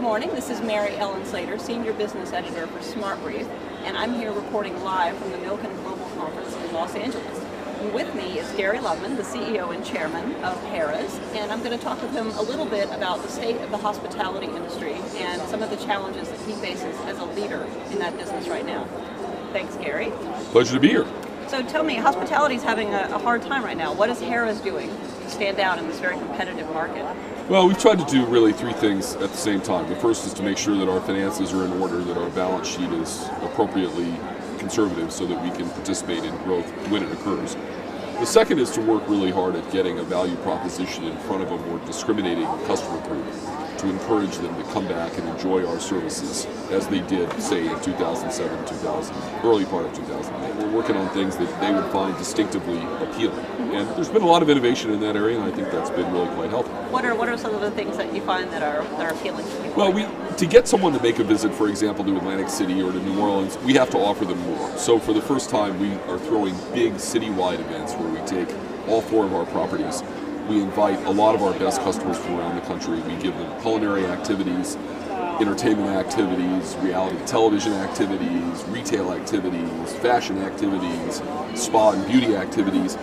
morning. This is Mary Ellen Slater, Senior Business Editor for SmartBrief, and I'm here reporting live from the Milken Global Conference in Los Angeles. And with me is Gary Loveman, the CEO and Chairman of Harrah, and I'm going to talk with him a little bit about the state of the hospitality industry and some of the challenges that he faces as a leader in that business right now. Thanks, Gary. Pleasure to be here. So tell me, hospitality is having a hard time right now. What is Harrah doing to stand out in this very competitive market? Well, we've tried to do really three things at the same time. The first is to make sure that our finances are in order, that our balance sheet is appropriately conservative so that we can participate in growth when it occurs. The second is to work really hard at getting a value proposition in front of a more discriminating customer group, to encourage them to come back and enjoy our services as they did, say, in 2007, early part of 2008. We're working on things that they would find distinctively appealing. And there's been a lot of innovation in that area, and I think that's been really quite helpful. What are some of the things that you find that are appealing to people? Well, to get someone to make a visit, for example, to Atlantic City or to New Orleans, we have to offer them more. So for the first time, we are throwing big citywide events where we take all four of our properties. We invite a lot of our best customers from around the country. We give them culinary activities, entertainment activities, reality television activities, retail activities, fashion activities, spa and beauty activities,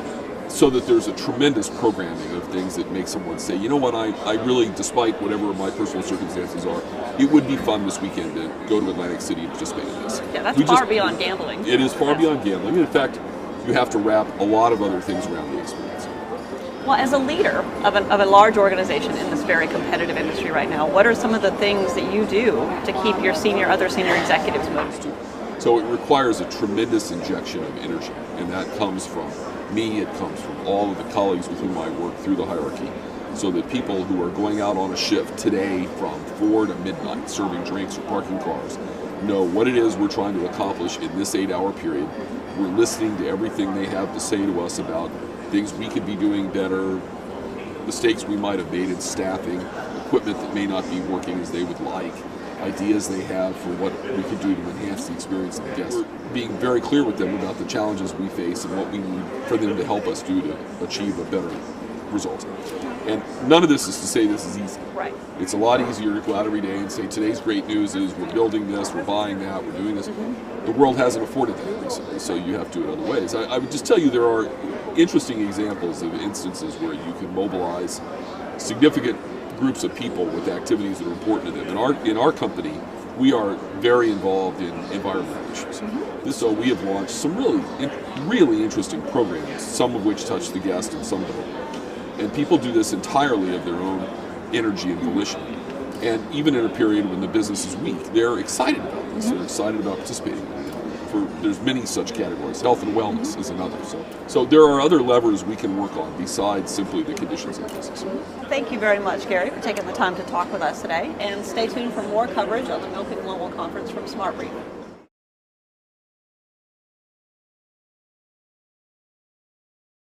so that there's a tremendous programming of things that make someone say, you know what, I really, despite whatever my personal circumstances are, it would be fun this weekend to go to Atlantic City and participate in this. Yeah, that's far beyond gambling. It is far beyond gambling. In fact, you have to wrap a lot of other things around the experience. Well, as a leader of a large organization in this very competitive industry right now, what are some of the things that you do to keep your other senior executives moving? So it requires a tremendous injection of energy, and that comes from me, it comes from all of the colleagues with whom I work through the hierarchy, so that people who are going out on a shift today from 4 to midnight serving drinks or parking cars know what it is we're trying to accomplish in this 8-hour period. We're listening to everything they have to say to us about things we could be doing better, mistakes we might have made in staffing, equipment that may not be working as they would like, ideas they have for what we could do to enhance the experience of the guests. We're being very clear with them about the challenges we face and what we need for them to help us do to achieve a better result. And none of this is to say this is easy. Right. It's a lot easier to go out every day and say, today's great news is we're building this, we're buying that, we're doing this. The world hasn't afforded that recently, so you have to do it other ways. I would just tell you there are interesting examples of instances where you can mobilize significant groups of people with activities that are important to them. In our company, we are very involved in environmental issues. So we have launched some really interesting programs, some of which touch the guest and some don't. And people do this entirely of their own energy and volition. And even in a period when the business is weak, they're excited about this. They're excited about participating in it. There's many such categories. Health and wellness is another. So there are other levers we can work on besides simply the conditions of business. Thank you very much, Gary, for taking the time to talk with us today. And stay tuned for more coverage on the Milken Global Conference from SmartBrief.